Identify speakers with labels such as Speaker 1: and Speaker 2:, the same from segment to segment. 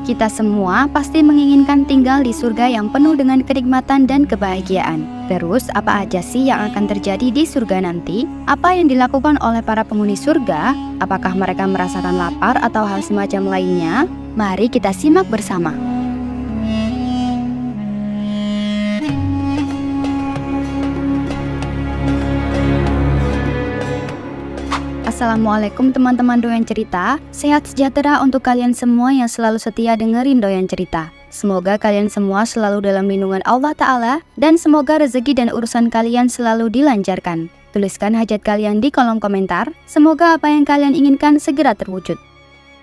Speaker 1: Kita semua pasti menginginkan tinggal di surga yang penuh dengan kenikmatan dan kebahagiaan. Terus, apa aja sih yang akan terjadi di surga nanti? Apa yang dilakukan oleh para penghuni surga? Apakah mereka merasakan lapar atau hal semacam lainnya? Mari kita simak bersama. Assalamualaikum teman-teman Doyan Cerita. Sehat sejahtera untuk kalian semua yang selalu setia dengerin Doyan Cerita. Semoga kalian semua selalu dalam lindungan Allah Ta'ala, dan semoga rezeki dan urusan kalian selalu dilancarkan. Tuliskan hajat kalian di kolom komentar. Semoga apa yang kalian inginkan segera terwujud.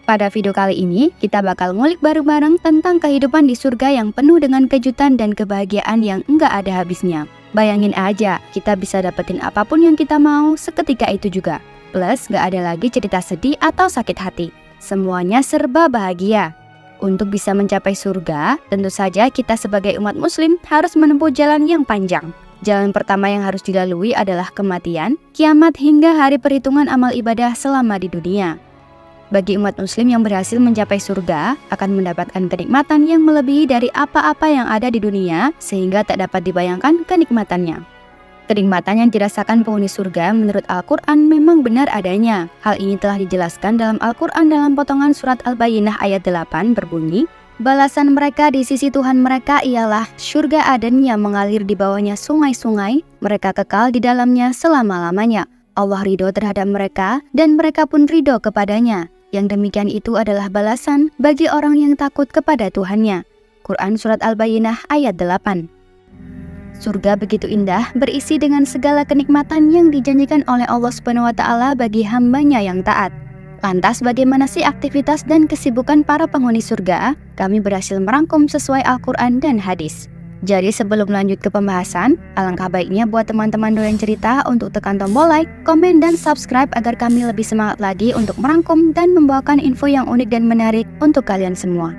Speaker 1: Pada video kali ini, kita bakal ngulik bareng-bareng tentang kehidupan di surga yang penuh dengan kejutan dan kebahagiaan yang enggak ada habisnya. Bayangin aja, kita bisa dapetin apapun yang kita mau seketika itu juga. Plus, gak ada lagi cerita sedih atau sakit hati. Semuanya serba bahagia. Untuk bisa mencapai surga, tentu saja kita sebagai umat muslim harus menempuh jalan yang panjang. Jalan pertama yang harus dilalui adalah kematian, kiamat hingga hari perhitungan amal ibadah selama di dunia. Bagi umat muslim yang berhasil mencapai surga, akan mendapatkan kenikmatan yang melebihi dari apa-apa yang ada di dunia, sehingga tak dapat dibayangkan kenikmatannya. Kenikmatan yang dirasakan penghuni surga menurut Al-Quran memang benar adanya. Hal ini telah dijelaskan dalam Al-Quran dalam potongan surat Al-Bayyinah ayat 8 berbunyi, balasan mereka di sisi Tuhan mereka ialah surga Aden yang mengalir di bawahnya sungai-sungai, mereka kekal di dalamnya selama-lamanya. Allah ridho terhadap mereka dan mereka pun ridho kepadanya. Yang demikian itu adalah balasan bagi orang yang takut kepada Tuhannya. Quran surat Al-Bayyinah ayat 8. Surga begitu indah, berisi dengan segala kenikmatan yang dijanjikan oleh Allah Subhanahu wa Ta'ala bagi hambanya yang taat. Lantas bagaimana sih aktivitas dan kesibukan para penghuni surga? Kami berhasil merangkum sesuai Al-Quran dan hadis. Jadi sebelum lanjut ke pembahasan, alangkah baiknya buat teman-teman Doyan Cerita untuk tekan tombol like, komen, dan subscribe agar kami lebih semangat lagi untuk merangkum dan membawakan info yang unik dan menarik untuk kalian semua.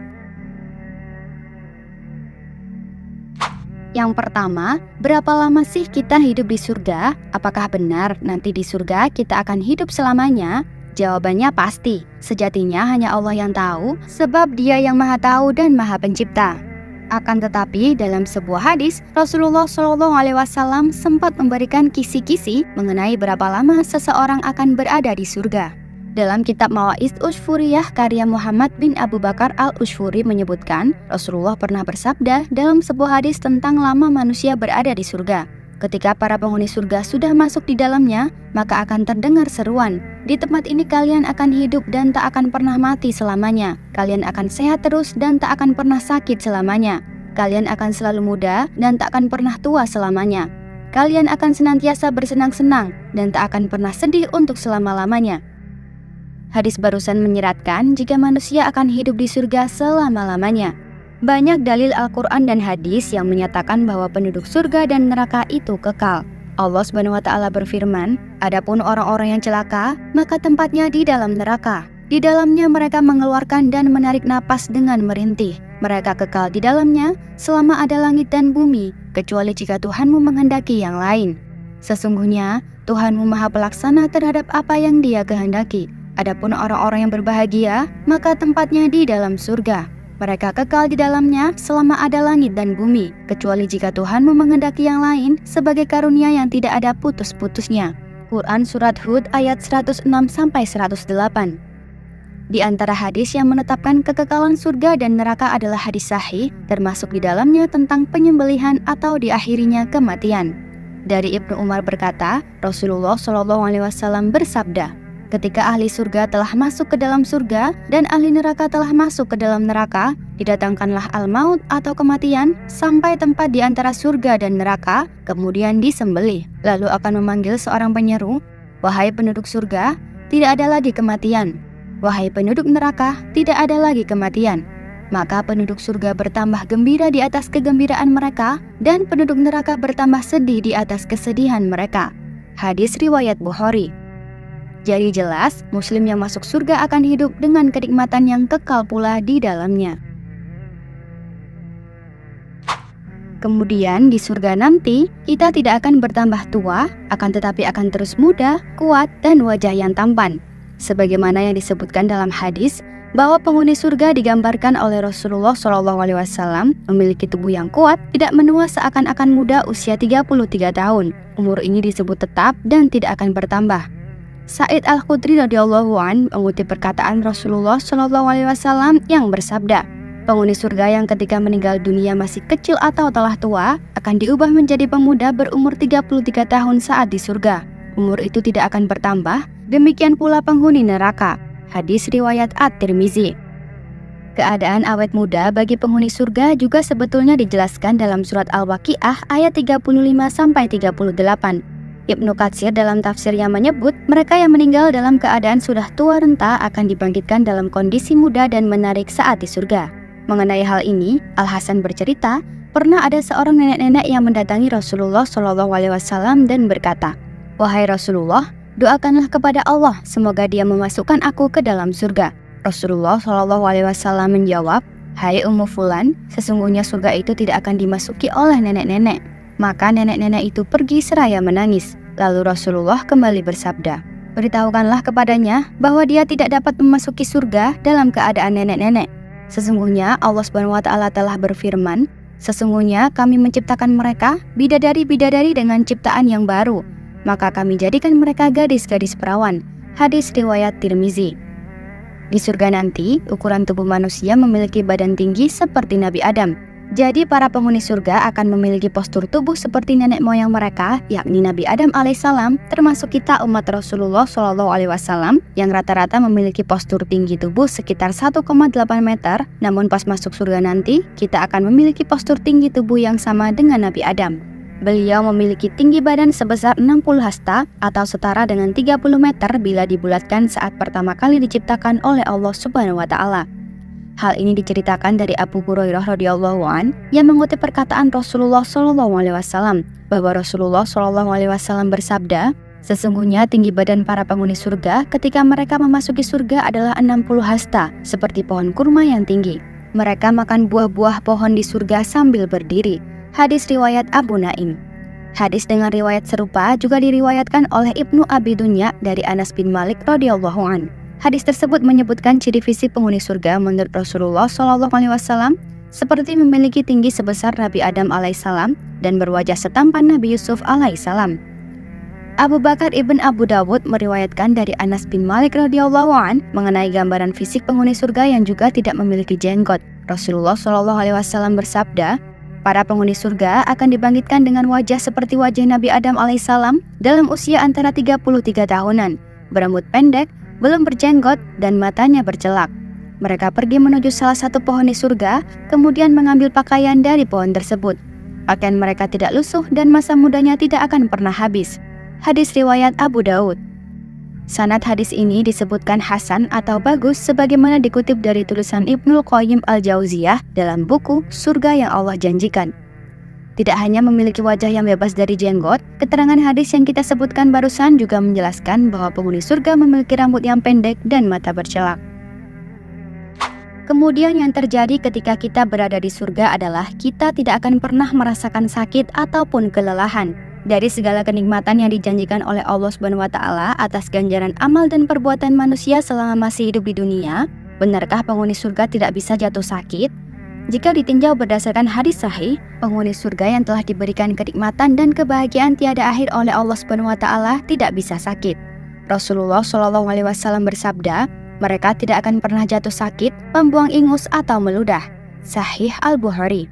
Speaker 1: Yang pertama, berapa lama sih kita hidup di surga? Apakah benar nanti di surga kita akan hidup selamanya? Jawabannya pasti. Sejatinya hanya Allah yang tahu, sebab Dia yang Maha Tahu dan Maha Pencipta. Akan tetapi, dalam sebuah hadis, Rasulullah SAW sempat memberikan kisi-kisi mengenai berapa lama seseorang akan berada di surga. Dalam kitab Mawaiz Ushfuriyah karya Muhammad bin Abu Bakar al-Ushfuri menyebutkan, Rasulullah pernah bersabda dalam sebuah hadis tentang lama manusia berada di surga. Ketika para penghuni surga sudah masuk di dalamnya, maka akan terdengar seruan, "Di tempat ini kalian akan hidup dan tak akan pernah mati selamanya. Kalian akan sehat terus dan tak akan pernah sakit selamanya. Kalian akan selalu muda dan tak akan pernah tua selamanya. Kalian akan senantiasa bersenang-senang dan tak akan pernah sedih untuk selama-lamanya." Hadis barusan menyeratkan jika manusia akan hidup di surga selama-lamanya. Banyak dalil Al-Quran dan hadis yang menyatakan bahwa penduduk surga dan neraka itu kekal. Allah Subhanahu wa Ta'ala berfirman, "Adapun orang-orang yang celaka, maka tempatnya di dalam neraka. Di dalamnya mereka mengeluarkan dan menarik napas dengan merintih. Mereka kekal di dalamnya selama ada langit dan bumi, kecuali jika Tuhanmu menghendaki yang lain. Sesungguhnya Tuhanmu Maha Pelaksana terhadap apa yang Dia kehendaki. Adapun orang-orang yang berbahagia, maka tempatnya di dalam surga. Mereka kekal di dalamnya selama ada langit dan bumi, kecuali jika Tuhanmu menghendaki yang lain sebagai karunia yang tidak ada putus-putusnya." Quran Surat Hud ayat 106-108. Di antara hadis yang menetapkan kekekalan surga dan neraka adalah hadis sahih, termasuk di dalamnya tentang penyembelihan atau diakhirinya kematian. Dari Ibnu Umar berkata, Rasulullah SAW bersabda, "Ketika ahli surga telah masuk ke dalam surga dan ahli neraka telah masuk ke dalam neraka, didatangkanlah al-maut atau kematian sampai tempat di antara surga dan neraka, kemudian disembelih. Lalu akan memanggil seorang penyeru, 'Wahai penduduk surga, tidak ada lagi kematian. Wahai penduduk neraka, tidak ada lagi kematian.' Maka penduduk surga bertambah gembira di atas kegembiraan mereka, dan penduduk neraka bertambah sedih di atas kesedihan mereka." Hadis riwayat Bukhari. Jadi jelas, muslim yang masuk surga akan hidup dengan kenikmatan yang kekal pula di dalamnya. Kemudian di surga nanti, kita tidak akan bertambah tua, akan tetapi akan terus muda, kuat, dan wajah yang tampan. Sebagaimana yang disebutkan dalam hadis, bahwa penghuni surga digambarkan oleh Rasulullah SAW memiliki tubuh yang kuat, tidak menua seakan-akan muda usia 33 tahun. Umur ini disebut tetap dan tidak akan bertambah. Sa'id Al-Khudri radhiyallahu an mengutip perkataan Rasulullah SAW yang bersabda, penghuni surga yang ketika meninggal dunia masih kecil atau telah tua akan diubah menjadi pemuda berumur 33 tahun saat di surga. Umur itu tidak akan bertambah, demikian pula penghuni neraka. Hadis riwayat At-Tirmizi. Keadaan awet muda bagi penghuni surga juga sebetulnya dijelaskan dalam surat Al-Waqiah ayat 35-38. Ibnu Katsir dalam tafsirnya menyebut mereka yang meninggal dalam keadaan sudah tua renta akan dibangkitkan dalam kondisi muda dan menarik saat di surga. Mengenai hal ini, Al-Hasan bercerita, pernah ada seorang nenek-nenek yang mendatangi Rasulullah SAW dan berkata, "Wahai Rasulullah, doakanlah kepada Allah semoga Dia memasukkan aku ke dalam surga." Rasulullah SAW menjawab, "Hai Ummu Fulan, sesungguhnya surga itu tidak akan dimasuki oleh nenek-nenek." Maka nenek-nenek itu pergi seraya menangis. Lalu Rasulullah kembali bersabda, "Beritahukanlah kepadanya bahwa dia tidak dapat memasuki surga dalam keadaan nenek-nenek. Sesungguhnya Allah SWT telah berfirman, sesungguhnya kami menciptakan mereka bidadari-bidadari dengan ciptaan yang baru. Maka kami jadikan mereka gadis-gadis perawan." Hadis riwayat Tirmizi. Di surga nanti, ukuran tubuh manusia memiliki badan tinggi seperti Nabi Adam. Jadi para penghuni surga akan memiliki postur tubuh seperti nenek moyang mereka, yakni Nabi Adam alaihissalam, termasuk kita umat Rasulullah SAW yang rata-rata memiliki postur tinggi tubuh sekitar 1,8 meter. Namun pas masuk surga nanti, kita akan memiliki postur tinggi tubuh yang sama dengan Nabi Adam. Beliau memiliki tinggi badan sebesar 60 hasta atau setara dengan 30 meter bila dibulatkan saat pertama kali diciptakan oleh Allah Subhanahu wa taala. Hal ini diceritakan dari Abu Hurairah radhiyallahu an yang mengutip perkataan Rasulullah SAW bahwa Rasulullah SAW bersabda, sesungguhnya tinggi badan para penghuni surga ketika mereka memasuki surga adalah 60 hasta, seperti pohon kurma yang tinggi. Mereka makan buah-buah pohon di surga sambil berdiri. Hadis riwayat Abu Naim. Hadis dengan riwayat serupa juga diriwayatkan oleh Ibnu Abi Dunya dari Anas bin Malik radhiyallahu an. Hadis tersebut menyebutkan ciri fisik penghuni surga menurut Rasulullah SAW seperti memiliki tinggi sebesar Nabi Adam alaihissalam dan berwajah setampan Nabi Yusuf alaihissalam. Abu Bakar ibn Abu Dawud meriwayatkan dari Anas bin Malik radhiyallahu an mengenai gambaran fisik penghuni surga yang juga tidak memiliki jenggot. Rasulullah SAW bersabda, para penghuni surga akan dibangkitkan dengan wajah seperti wajah Nabi Adam alaihissalam dalam usia antara 33 tahunan, berambut pendek, belum berjenggot, dan matanya bercelak. Mereka pergi menuju salah satu pohon di surga, kemudian mengambil pakaian dari pohon tersebut. Pakaian mereka tidak lusuh dan masa mudanya tidak akan pernah habis. Hadis riwayat Abu Daud. Sanad hadis ini disebutkan hasan atau bagus sebagaimana dikutip dari tulisan Ibnul Qayyim Al-Jauziyah dalam buku Surga yang Allah Janjikan. Tidak hanya memiliki wajah yang bebas dari jenggot, keterangan hadis yang kita sebutkan barusan juga menjelaskan bahwa penghuni surga memiliki rambut yang pendek dan mata bercelak. Kemudian yang terjadi ketika kita berada di surga adalah kita tidak akan pernah merasakan sakit ataupun kelelahan. Dari segala kenikmatan yang dijanjikan oleh Allah Subhanahu wa taala atas ganjaran amal dan perbuatan manusia selama masih hidup di dunia, benarkah penghuni surga tidak bisa jatuh sakit? Jika ditinjau berdasarkan hadis sahih, penghuni surga yang telah diberikan kenikmatan dan kebahagiaan tiada akhir oleh Allah Subhanahu wa taala tidak bisa sakit. Rasulullah SAW bersabda, mereka tidak akan pernah jatuh sakit, membuang ingus atau meludah. Sahih Al-Bukhari.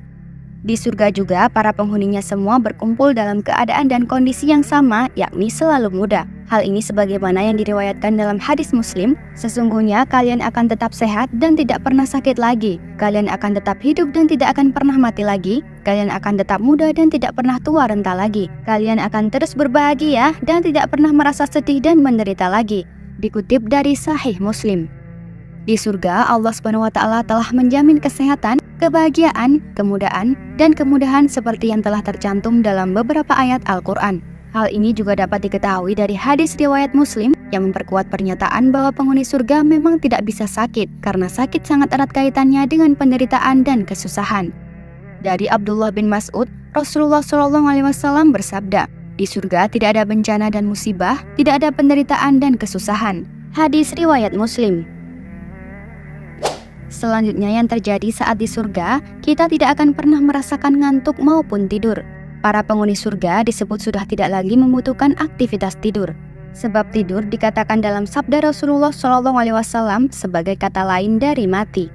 Speaker 1: Di surga juga para penghuninya semua berkumpul dalam keadaan dan kondisi yang sama, yakni selalu muda. Hal ini sebagaimana yang diriwayatkan dalam hadis Muslim, sesungguhnya kalian akan tetap sehat dan tidak pernah sakit lagi. Kalian akan tetap hidup dan tidak akan pernah mati lagi. Kalian akan tetap muda dan tidak pernah tua renta lagi. Kalian akan terus berbahagia dan tidak pernah merasa sedih dan menderita lagi. Dikutip dari Sahih Muslim. Di surga, Allah Subhanahu wa taala telah menjamin kesehatan, kebahagiaan, kemudahan, dan kemudahan seperti yang telah tercantum dalam beberapa ayat Al-Quran. Hal ini juga dapat diketahui dari hadis riwayat Muslim yang memperkuat pernyataan bahwa penghuni surga memang tidak bisa sakit karena sakit sangat erat kaitannya dengan penderitaan dan kesusahan. Dari Abdullah bin Mas'ud, Rasulullah SAW bersabda, di surga tidak ada bencana dan musibah, tidak ada penderitaan dan kesusahan. Hadis riwayat Muslim. Selanjutnya yang terjadi saat di surga, kita tidak akan pernah merasakan ngantuk maupun tidur. Para penghuni surga disebut sudah tidak lagi membutuhkan aktivitas tidur. Sebab tidur dikatakan dalam sabda Rasulullah SAW sebagai kata lain dari mati.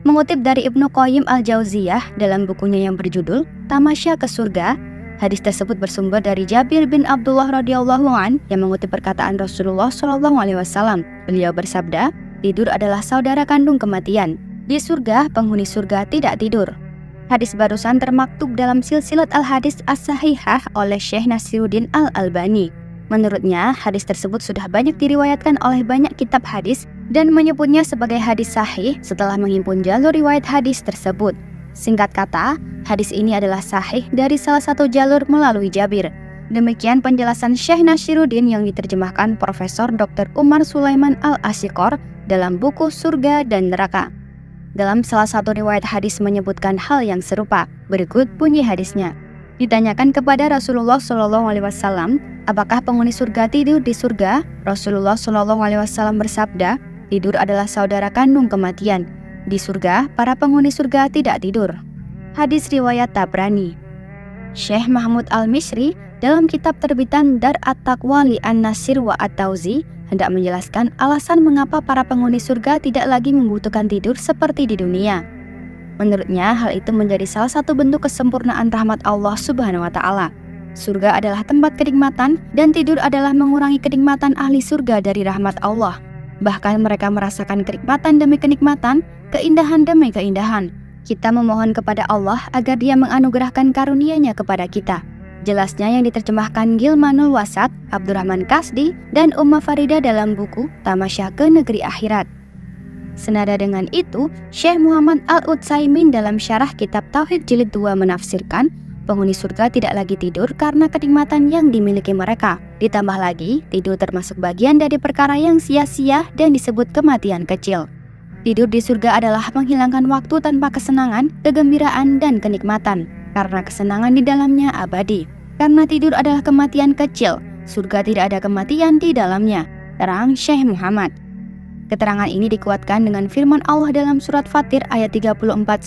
Speaker 1: Mengutip dari Ibnu Qayyim al-Jauziyah dalam bukunya yang berjudul Tamasya ke Surga, hadis tersebut bersumber dari Jabir bin Abdullah radhiyallahu an yang mengutip perkataan Rasulullah SAW. Beliau bersabda, tidur adalah saudara kandung kematian. Di surga, penghuni surga tidak tidur. Hadis barusan termaktub dalam Silsilat Al-Hadis As-Sahihah oleh Syekh Nasiruddin Al-Albani. Menurutnya, hadis tersebut sudah banyak diriwayatkan oleh banyak kitab hadis dan menyebutnya sebagai hadis sahih setelah menghimpun jalur riwayat hadis tersebut. Singkat kata, hadis ini adalah sahih dari salah satu jalur melalui Jabir. Demikian penjelasan Syekh Nasiruddin yang diterjemahkan Profesor Dr. Umar Sulaiman Al-Asyiqor dalam buku Surga dan Neraka. Dalam salah satu riwayat hadis menyebutkan hal yang serupa. Berikut bunyi hadisnya. Ditanyakan kepada Rasulullah SAW, apakah penghuni surga tidur di surga? Rasulullah SAW bersabda, tidur adalah saudara kandung kematian. Di surga, para penghuni surga tidak tidur. Hadis riwayat Tabrani. Syekh Mahmud Al-Misri dalam kitab terbitan Dar At-Taqwa li An-Nasir wa At-Tauzi hendak menjelaskan alasan mengapa para penghuni surga tidak lagi membutuhkan tidur seperti di dunia. Menurutnya, hal itu menjadi salah satu bentuk kesempurnaan rahmat Allah Subhanahu wa Ta'ala. Surga adalah tempat kenikmatan, dan tidur adalah mengurangi kenikmatan ahli surga dari rahmat Allah. Bahkan mereka merasakan kenikmatan demi kenikmatan, keindahan demi keindahan. Kita memohon kepada Allah agar Dia menganugerahkan karunia-Nya kepada kita. Jelasnya yang diterjemahkan Gilmanul Wasat, Abdurrahman Kasdi, dan Umma Farida dalam buku Tamasya ke Negeri Akhirat. Senada dengan itu, Syekh Muhammad Al-Utsaimin dalam syarah kitab Tauhid Jilid 2 menafsirkan, penghuni surga tidak lagi tidur karena kenikmatan yang dimiliki mereka. Ditambah lagi, tidur termasuk bagian dari perkara yang sia-sia dan disebut kematian kecil. Tidur di surga adalah menghilangkan waktu tanpa kesenangan, kegembiraan, dan kenikmatan, karena kesenangan di dalamnya abadi. Karena tidur adalah kematian kecil, surga tidak ada kematian di dalamnya, terang Syekh Muhammad. Keterangan ini dikuatkan dengan firman Allah dalam surat Fatir ayat 34-35.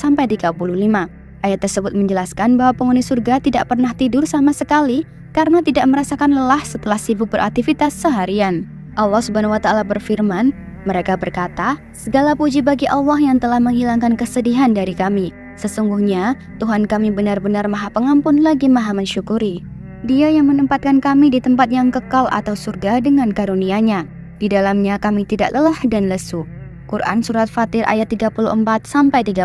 Speaker 1: Ayat tersebut menjelaskan bahwa penghuni surga tidak pernah tidur sama sekali karena tidak merasakan lelah setelah sibuk beraktivitas seharian. Allah Subhanahu wa Ta'ala berfirman, mereka berkata, segala puji bagi Allah yang telah menghilangkan kesedihan dari kami. Sesungguhnya Tuhan kami benar-benar Maha Pengampun lagi Maha Mensyukuri. Dia yang menempatkan kami di tempat yang kekal atau surga dengan karunia-Nya. Di dalamnya kami tidak lelah dan lesu. Quran Surat Fatir ayat 34-35.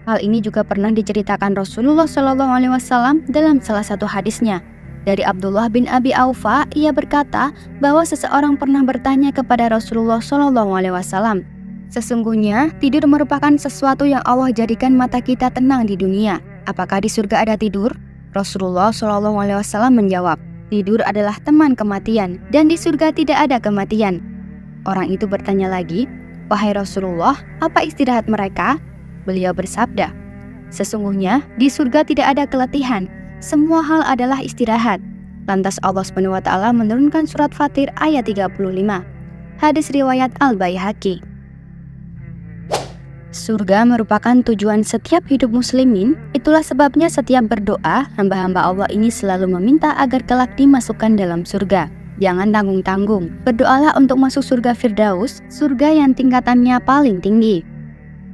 Speaker 1: Hal ini juga pernah diceritakan Rasulullah SAW dalam salah satu hadisnya. Dari Abdullah bin Abi Aufa, ia berkata bahwa seseorang pernah bertanya kepada Rasulullah SAW, sesungguhnya tidur merupakan sesuatu yang Allah jadikan mata kita tenang di dunia. Apakah di surga ada tidur? Rasulullah SAW menjawab, tidur adalah teman kematian, dan di surga tidak ada kematian. Orang itu bertanya lagi, wahai Rasulullah, apa istirahat mereka? Beliau bersabda, sesungguhnya di surga tidak ada keletihan, semua hal adalah istirahat. Lantas Allah SWT menurunkan surat Fatir ayat 35. Hadis riwayat Al-Baihaqi. Surga merupakan tujuan setiap hidup muslimin, itulah sebabnya setiap berdoa, hamba-hamba Allah ini selalu meminta agar kelak dimasukkan dalam surga. Jangan tanggung-tanggung, berdoalah untuk masuk surga Firdaus, surga yang tingkatannya paling tinggi.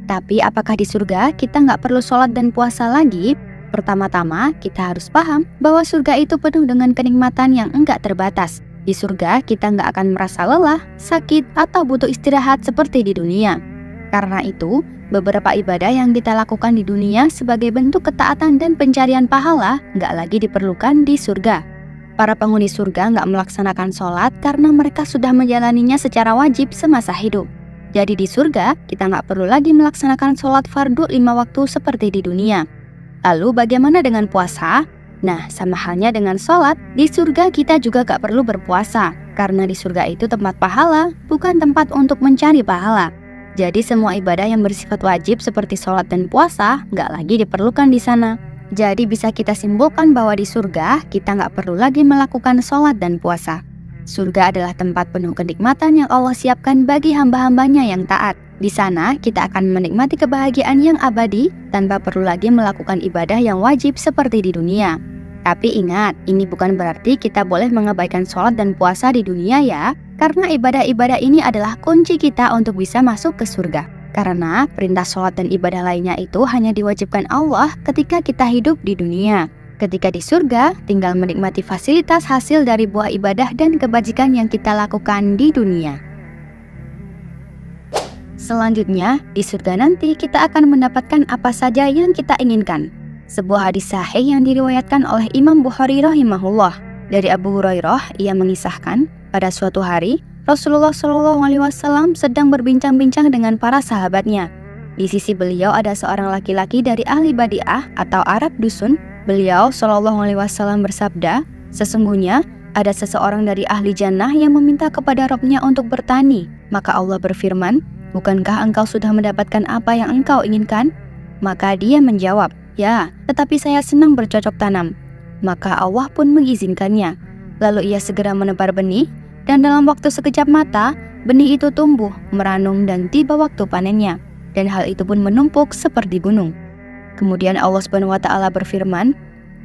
Speaker 1: Tapi apakah di surga kita nggak perlu sholat dan puasa lagi? Pertama-tama, kita harus paham bahwa surga itu penuh dengan kenikmatan yang enggak terbatas. Di surga kita nggak akan merasa lelah, sakit, atau butuh istirahat seperti di dunia. Karena itu, beberapa ibadah yang kita lakukan di dunia sebagai bentuk ketaatan dan pencarian pahala nggak lagi diperlukan di surga. Para penghuni surga nggak melaksanakan sholat karena mereka sudah menjalaninya secara wajib semasa hidup. Jadi di surga, kita nggak perlu lagi melaksanakan sholat fardu 5 waktu seperti di dunia. Lalu bagaimana dengan puasa? Nah, sama halnya dengan sholat, di surga kita juga nggak perlu berpuasa. Karena di surga itu tempat pahala, bukan tempat untuk mencari pahala. Jadi semua ibadah yang bersifat wajib seperti sholat dan puasa nggak lagi diperlukan di sana. Jadi bisa kita simpulkan bahwa di surga kita nggak perlu lagi melakukan sholat dan puasa. Surga adalah tempat penuh kenikmatan yang Allah siapkan bagi hamba-hambanya yang taat. Di sana kita akan menikmati kebahagiaan yang abadi tanpa perlu lagi melakukan ibadah yang wajib seperti di dunia. Tapi ingat, ini bukan berarti kita boleh mengabaikan sholat dan puasa di dunia ya, karena ibadah-ibadah ini adalah kunci kita untuk bisa masuk ke surga. Karena perintah sholat dan ibadah lainnya itu hanya diwajibkan Allah ketika kita hidup di dunia. Ketika di surga, tinggal menikmati fasilitas hasil dari buah ibadah dan kebajikan yang kita lakukan di dunia. Selanjutnya, di surga nanti kita akan mendapatkan apa saja yang kita inginkan. Sebuah hadis sahih yang diriwayatkan oleh Imam Bukhari rahimahullah. Dari Abu Hurairah, ia mengisahkan, pada suatu hari, Rasulullah SAW sedang berbincang-bincang dengan para sahabatnya. Di sisi beliau ada seorang laki-laki dari ahli Badi'ah atau Arab dusun. Beliau SAW bersabda, sesungguhnya ada seseorang dari ahli jannah yang meminta kepada Rabb-nya untuk bertani. Maka Allah berfirman, bukankah engkau sudah mendapatkan apa yang engkau inginkan? Maka dia menjawab, ya, tetapi saya senang bercocok tanam. Maka Allah pun mengizinkannya. Lalu ia segera menebar benih, dan dalam waktu sekejap mata, benih itu tumbuh, meranum dan tiba waktu panennya. Dan hal itu pun menumpuk seperti gunung. Kemudian Allah SWT berfirman,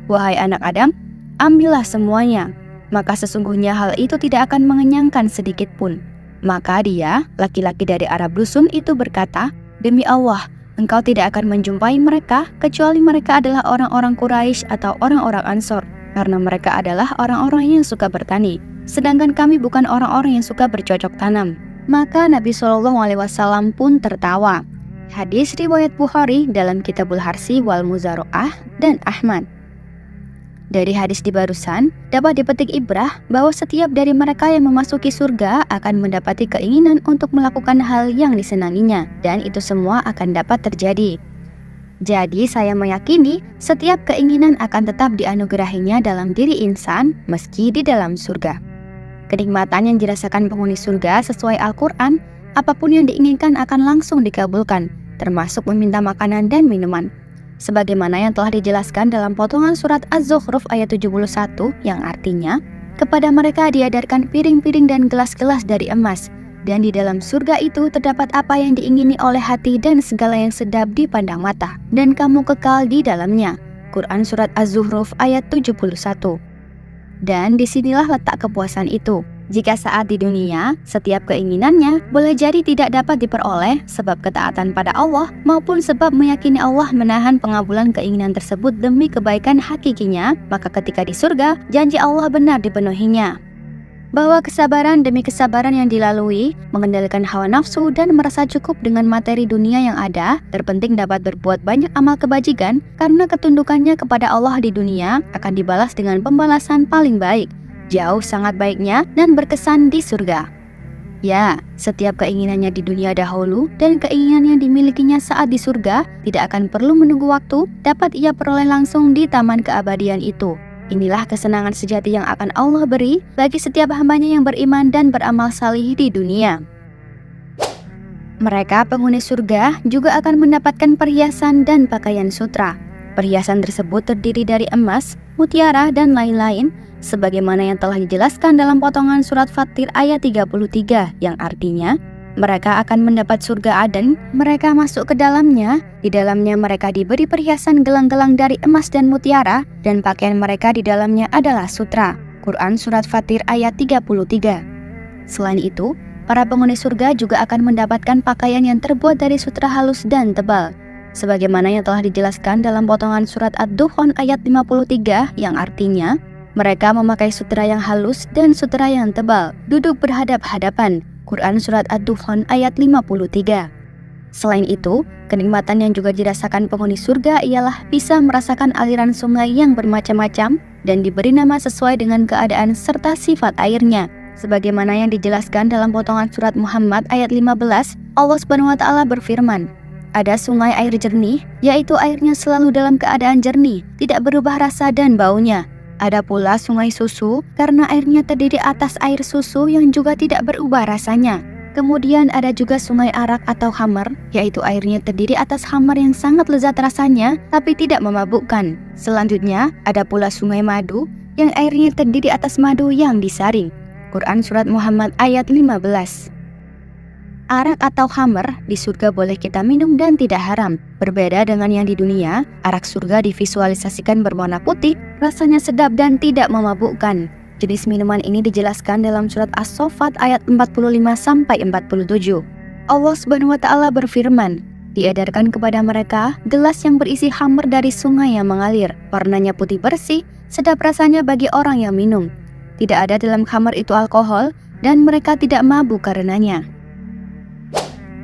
Speaker 1: wahai anak Adam, ambillah semuanya. Maka sesungguhnya hal itu tidak akan mengenyangkan sedikit pun. Maka dia, laki-laki dari Arab dusun itu berkata, demi Allah, engkau tidak akan menjumpai mereka kecuali mereka adalah orang-orang Quraisy atau orang-orang Ansor, karena mereka adalah orang-orang yang suka bertani, sedangkan kami bukan orang-orang yang suka bercocok tanam. Maka Nabi SAW pun tertawa. Hadis riwayat Bukhari dalam Kitabul Harsi wal Muzaro'ah dan Ahmad. Dari hadis di barusan, dapat dipetik ibrah bahwa setiap dari mereka yang memasuki surga akan mendapati keinginan untuk melakukan hal yang disenanginya, dan itu semua akan dapat terjadi. Jadi saya meyakini setiap keinginan akan tetap dianugerahinya dalam diri insan meski di dalam surga. Kenikmatan yang dirasakan penghuni surga sesuai Al-Quran, apapun yang diinginkan akan langsung dikabulkan, termasuk meminta makanan dan minuman. Sebagaimana yang telah dijelaskan dalam potongan surat Az-Zukhruf ayat 71 yang artinya, kepada mereka diadarkan piring-piring dan gelas-gelas dari emas, dan di dalam surga itu terdapat apa yang diingini oleh hati dan segala yang sedap dipandang mata, dan kamu kekal di dalamnya. Quran surat Az-Zukhruf ayat 71. Dan disinilah letak kepuasan itu. Jika saat di dunia, setiap keinginannya boleh jadi tidak dapat diperoleh sebab ketaatan pada Allah maupun sebab meyakini Allah menahan pengabulan keinginan tersebut demi kebaikan hakikinya, maka ketika di surga, janji Allah benar dipenuhinya. Bahwa kesabaran demi kesabaran yang dilalui, mengendalikan hawa nafsu dan merasa cukup dengan materi dunia yang ada, terpenting dapat berbuat banyak amal kebajikan karena ketundukannya kepada Allah di dunia akan dibalas dengan pembalasan paling baik. Jauh sangat baiknya dan berkesan di surga. Ya, setiap keinginannya di dunia dahulu dan keinginan yang dimilikinya saat di surga tidak akan perlu menunggu waktu, dapat ia peroleh langsung di taman keabadian itu. Inilah kesenangan sejati yang akan Allah beri bagi setiap hambanya yang beriman dan beramal salih di dunia. Mereka penghuni surga juga akan mendapatkan perhiasan dan pakaian sutra. Perhiasan tersebut terdiri dari emas, mutiara, dan lain-lain, sebagaimana yang telah dijelaskan dalam potongan surat Fatir ayat 33 yang artinya, mereka akan mendapat surga Aden, mereka masuk ke dalamnya, di dalamnya mereka diberi perhiasan gelang-gelang dari emas dan mutiara, dan pakaian mereka di dalamnya adalah sutra. Quran surat Fatir ayat 33. Selain itu, para penghuni surga juga akan mendapatkan pakaian yang terbuat dari sutra halus dan tebal, sebagaimana yang telah dijelaskan dalam potongan surat Ad-Dukhan ayat 53 yang artinya, mereka memakai sutra yang halus dan sutra yang tebal, duduk berhadap-hadapan. Quran surat Ad-Dukhan ayat 53. Selain itu, kenikmatan yang juga dirasakan penghuni surga ialah bisa merasakan aliran sungai yang bermacam-macam dan diberi nama sesuai dengan keadaan serta sifat airnya. Sebagaimana yang dijelaskan dalam potongan surat Muhammad ayat 15, Allah SWT berfirman, ada sungai air jernih, yaitu airnya selalu dalam keadaan jernih, tidak berubah rasa dan baunya. Ada pula sungai susu, karena airnya terdiri atas air susu yang juga tidak berubah rasanya. Kemudian ada juga sungai arak atau khamar, yaitu airnya terdiri atas khamar yang sangat lezat rasanya, tapi tidak memabukkan. Selanjutnya, ada pula sungai madu, yang airnya terdiri atas madu yang disaring. Quran Surat Muhammad ayat 15. Arak atau khamr di surga boleh kita minum dan tidak haram. Berbeda dengan yang di dunia, arak surga divisualisasikan berwarna putih, rasanya sedap dan tidak memabukkan. Jenis minuman ini dijelaskan dalam surat As-Saffat ayat 45-47. Allah Subhanahu wa Ta'ala berfirman, "Diedarkan kepada mereka gelas yang berisi khamr dari sungai yang mengalir, warnanya putih bersih, sedap rasanya bagi orang yang minum. Tidak ada dalam khamr itu alkohol dan mereka tidak mabuk karenanya."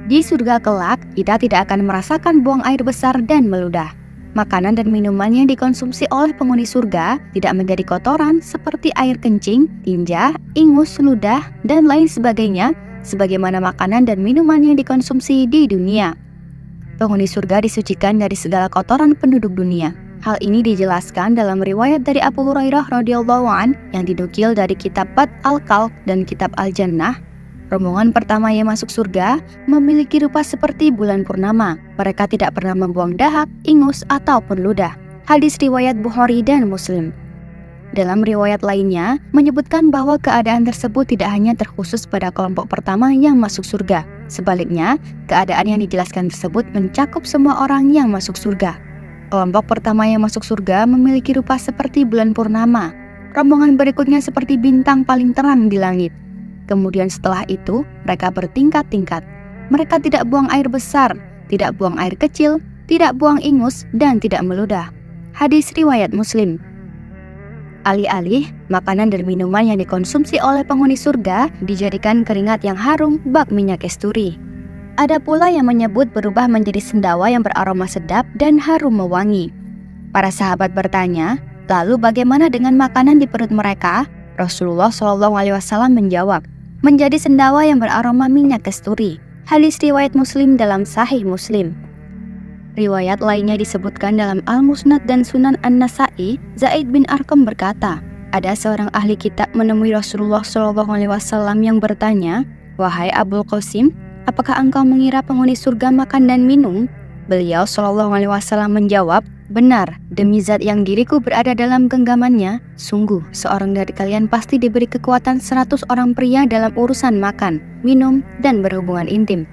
Speaker 1: Di surga kelak, kita tidak akan merasakan buang air besar dan meludah. Makanan dan minuman yang dikonsumsi oleh penghuni surga tidak menjadi kotoran seperti air kencing, tinja, ingus, ludah, dan lain sebagainya, sebagaimana makanan dan minuman yang dikonsumsi di dunia. Penghuni surga disucikan dari segala kotoran penduduk dunia. Hal ini dijelaskan dalam riwayat dari Abu Hurairah radhiyallahu an yang dinukil dari kitab Bad al-Khalq dan kitab Al-Jannah. Rombongan pertama yang masuk surga memiliki rupa seperti bulan purnama. Mereka tidak pernah membuang dahak, ingus, ataupun ludah. Hadis riwayat Bukhari dan Muslim. Dalam riwayat lainnya, menyebutkan bahwa keadaan tersebut tidak hanya terkhusus pada kelompok pertama yang masuk surga. Sebaliknya, keadaan yang dijelaskan tersebut mencakup semua orang yang masuk surga. Kelompok pertama yang masuk surga memiliki rupa seperti bulan purnama. Rombongan berikutnya seperti bintang paling terang di langit. Kemudian setelah itu, mereka bertingkat-tingkat. Mereka tidak buang air besar, tidak buang air kecil, tidak buang ingus, dan tidak meludah. Hadis riwayat Muslim. Alih-alih, makanan dan minuman yang dikonsumsi oleh penghuni surga dijadikan keringat yang harum bak minyak kasturi. Ada pula yang menyebut berubah menjadi sendawa yang beraroma sedap dan harum mewangi. Para sahabat bertanya, lalu bagaimana dengan makanan di perut mereka? Rasulullah SAW menjawab, menjadi sendawa yang beraroma minyak kasturi. Hadis riwayat Muslim dalam Sahih Muslim. Riwayat lainnya disebutkan dalam Al-Musnad dan Sunan An-Nasa'i. Zaid bin Arqam berkata, ada seorang ahli kitab menemui Rasulullah SAW yang bertanya, "Wahai Abul Qasim, apakah engkau mengira penghuni surga makan dan minum?" Beliau SAW menjawab, "Benar, demi zat yang diriku berada dalam genggamannya, sungguh seorang dari kalian pasti diberi kekuatan 100 orang pria dalam urusan makan, minum, dan berhubungan intim."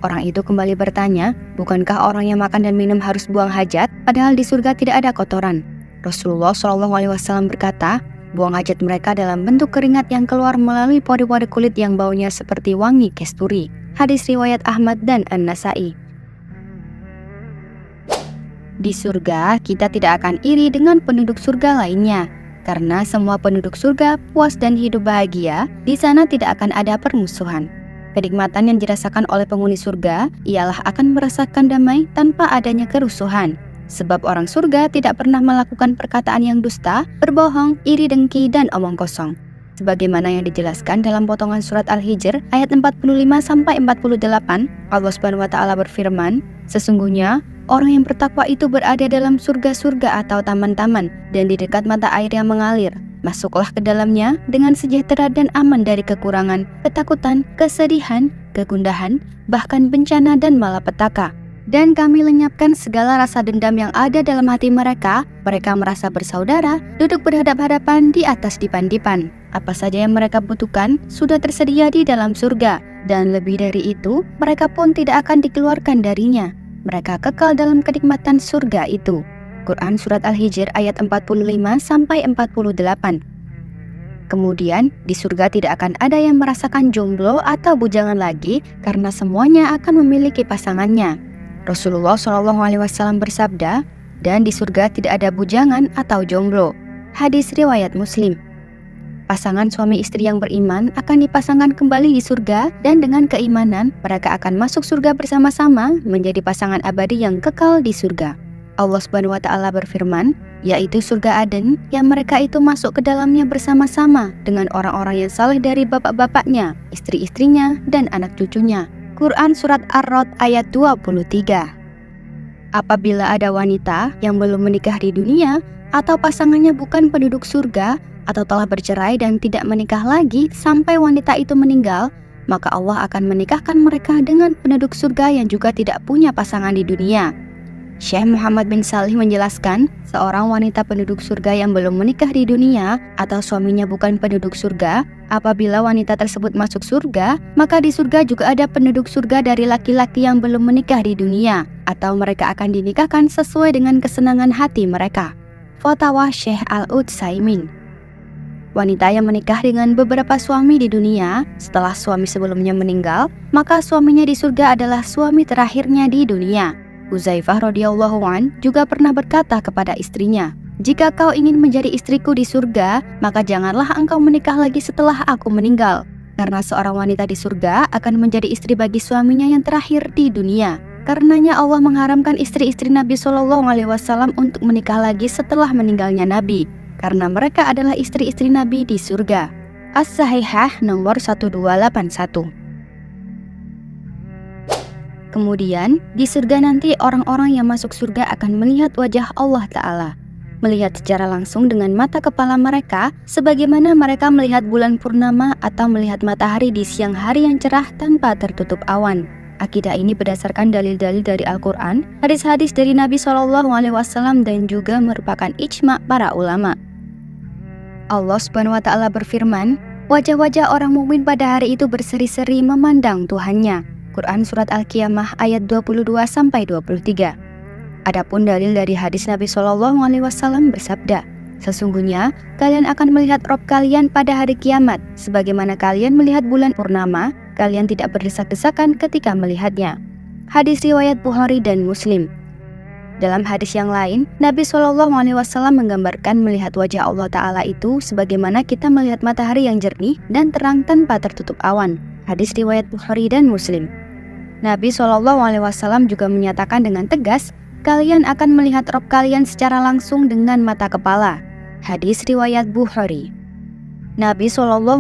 Speaker 1: Orang itu kembali bertanya, "Bukankah orang yang makan dan minum harus buang hajat, padahal di surga tidak ada kotoran?" Rasulullah SAW berkata, "Buang hajat mereka dalam bentuk keringat yang keluar melalui pori-pori kulit yang baunya seperti wangi kasturi." Hadis riwayat Ahmad dan An-Nasa'i. Di surga, kita tidak akan iri dengan penduduk surga lainnya, karena semua penduduk surga puas dan hidup bahagia. Di sana tidak akan ada permusuhan. Kenikmatan yang dirasakan oleh penghuni surga ialah akan merasakan damai tanpa adanya kerusuhan. Sebab orang surga tidak pernah melakukan perkataan yang dusta, berbohong, iri dengki, dan omong kosong. Sebagaimana yang dijelaskan dalam potongan surat Al-Hijr ayat 45-48, Allah Subhanahu wa Ta'ala berfirman, "Sesungguhnya orang yang bertakwa itu berada dalam surga-surga atau taman-taman dan di dekat mata air yang mengalir. Masuklah ke dalamnya dengan sejahtera dan aman dari kekurangan, ketakutan, kesedihan, kegundahan, bahkan bencana dan malapetaka. Dan kami lenyapkan segala rasa dendam yang ada dalam hati mereka. Mereka merasa bersaudara, duduk berhadap-hadapan di atas dipan-dipan. Apa saja yang mereka butuhkan sudah tersedia di dalam surga. Dan lebih dari itu, mereka pun tidak akan dikeluarkan darinya. Mereka kekal dalam kenikmatan surga itu." Quran Surat Al-Hijr ayat 45-48. Kemudian, di surga tidak akan ada yang merasakan jomblo atau bujangan lagi karena semuanya akan memiliki pasangannya. Rasulullah SAW bersabda, "Dan di surga tidak ada bujangan atau jomblo." Hadis riwayat Muslim. Pasangan suami istri yang beriman akan dipasangkan kembali di surga dan dengan keimanan mereka akan masuk surga bersama-sama menjadi pasangan abadi yang kekal di surga. Allah Subhanahu wa Ta'ala berfirman, yaitu surga Aden yang mereka itu masuk ke dalamnya bersama-sama dengan orang-orang yang saleh dari bapak-bapaknya, istri-istrinya, dan anak cucunya. Quran Surat Ar-Rod ayat 23. Apabila ada wanita yang belum menikah di dunia atau pasangannya bukan penduduk surga atau telah bercerai dan tidak menikah lagi sampai wanita itu meninggal, maka Allah akan menikahkan mereka dengan penduduk surga yang juga tidak punya pasangan di dunia. Syekh Muhammad bin Salih menjelaskan, seorang wanita penduduk surga yang belum menikah di dunia atau suaminya bukan penduduk surga, Apabila wanita tersebut masuk surga, maka di surga juga ada penduduk surga dari laki-laki yang belum menikah di dunia, atau mereka akan dinikahkan sesuai dengan kesenangan hati mereka. Fatwa Syekh Al-Utsaimin. Wanita yang menikah dengan beberapa suami di dunia, setelah suami sebelumnya meninggal, maka suaminya di surga adalah suami terakhirnya di dunia. Huzaifah radhiyallahu an juga pernah berkata kepada istrinya, "Jika kau ingin menjadi istriku di surga, maka janganlah engkau menikah lagi setelah aku meninggal. Karena seorang wanita di surga akan menjadi istri bagi suaminya yang terakhir di dunia. Karenanya Allah mengharamkan istri-istri Nabi SAW untuk menikah lagi setelah meninggalnya Nabi, karena mereka adalah istri-istri Nabi di surga." As-Sahihah nomor 1281. Kemudian, di surga nanti orang-orang yang masuk surga akan melihat wajah Allah Ta'ala, melihat secara langsung dengan mata kepala mereka, sebagaimana mereka melihat bulan purnama atau melihat matahari di siang hari yang cerah tanpa tertutup awan. Akidah ini berdasarkan dalil-dalil dari Al-Quran, hadis-hadis dari Nabi SAW, dan juga merupakan ijma' para ulama. Allah Subhanahu wa Ta'ala berfirman, "Wajah-wajah orang mukmin pada hari itu berseri-seri memandang Tuhannya." Quran Surat Al-Qiyamah ayat 22-23. Adapun dalil dari hadis Nabi SAW bersabda, "Sesungguhnya kalian akan melihat Rob kalian pada hari kiamat, sebagaimana kalian melihat bulan purnama, kalian tidak berdesak-desakan ketika melihatnya." Hadis riwayat Bukhari dan Muslim. Dalam hadis yang lain, Nabi SAW menggambarkan melihat wajah Allah Ta'ala itu sebagaimana kita melihat matahari yang jernih dan terang tanpa tertutup awan. Hadis riwayat Bukhari dan Muslim. Nabi SAW juga menyatakan dengan tegas, "Kalian akan melihat Rob kalian secara langsung dengan mata kepala." Hadis riwayat Bukhari. Nabi SAW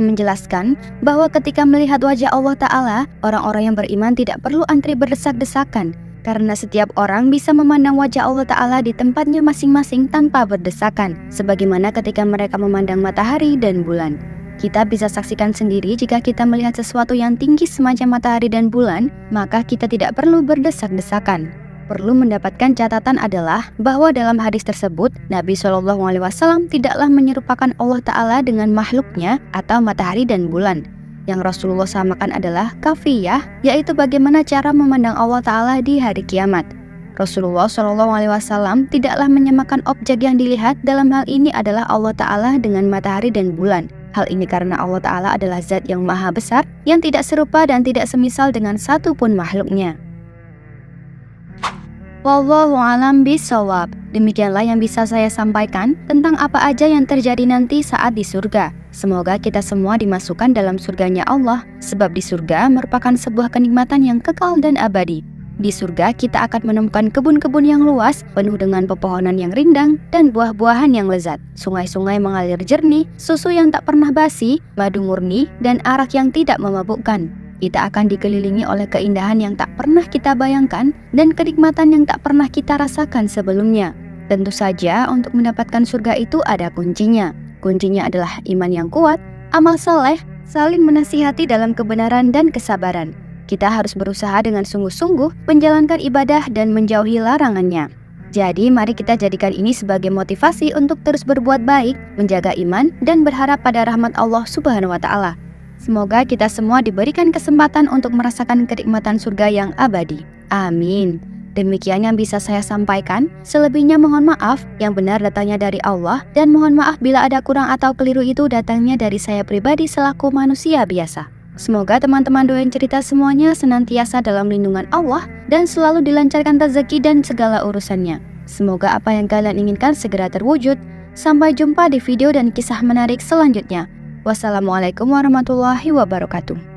Speaker 1: menjelaskan bahwa ketika melihat wajah Allah Ta'ala, orang-orang yang beriman tidak perlu antri berdesak-desakan, karena setiap orang bisa memandang wajah Allah Ta'ala di tempatnya masing-masing tanpa berdesakan, sebagaimana ketika mereka memandang matahari dan bulan. Kita bisa saksikan sendiri jika kita melihat sesuatu yang tinggi semacam matahari dan bulan, maka kita tidak perlu berdesak-desakan. Perlu mendapatkan catatan adalah bahwa dalam hadis tersebut, Nabi SAW tidaklah menyerupakan Allah Ta'ala dengan makhluknya atau matahari dan bulan. Yang Rasulullah samakan adalah kafiyah, yaitu bagaimana cara memandang Allah Ta'ala di hari kiamat. Rasulullah SAW tidaklah menyamakan objek yang dilihat, dalam hal ini adalah Allah Ta'ala dengan matahari dan bulan. Hal ini karena Allah Ta'ala adalah zat yang maha besar, yang tidak serupa dan tidak semisal dengan satu pun makhluknya. Wallahu a'lam bishawab. Demikianlah yang bisa saya sampaikan tentang apa aja yang terjadi nanti saat di surga. Semoga kita semua dimasukkan dalam surganya Allah, sebab di surga merupakan sebuah kenikmatan yang kekal dan abadi. Di surga kita akan menemukan kebun-kebun yang luas, penuh dengan pepohonan yang rindang dan buah-buahan yang lezat. Sungai-sungai mengalir jernih, susu yang tak pernah basi, madu murni, dan arak yang tidak memabukkan. Kita akan dikelilingi oleh keindahan yang tak pernah kita bayangkan dan kenikmatan yang tak pernah kita rasakan sebelumnya. Tentu saja untuk mendapatkan surga itu ada kuncinya. Kuncinya adalah iman yang kuat, amal saleh, saling menasihati dalam kebenaran dan kesabaran. Kita harus berusaha dengan sungguh-sungguh menjalankan ibadah dan menjauhi larangannya. Jadi mari kita jadikan ini sebagai motivasi untuk terus berbuat baik, menjaga iman, dan berharap pada rahmat Allah Subhanahu wa Ta'ala. Semoga kita semua diberikan kesempatan untuk merasakan kenikmatan surga yang abadi. Amin. Demikian yang bisa saya sampaikan. Selebihnya mohon maaf, yang benar datangnya dari Allah, dan mohon maaf bila ada kurang atau keliru itu datangnya dari saya pribadi selaku manusia biasa. Semoga teman-teman doain cerita semuanya senantiasa dalam lindungan Allah dan selalu dilancarkan rezeki dan segala urusannya. Semoga apa yang kalian inginkan segera terwujud. Sampai jumpa di video dan kisah menarik selanjutnya. Wassalamualaikum warahmatullahi wabarakatuh.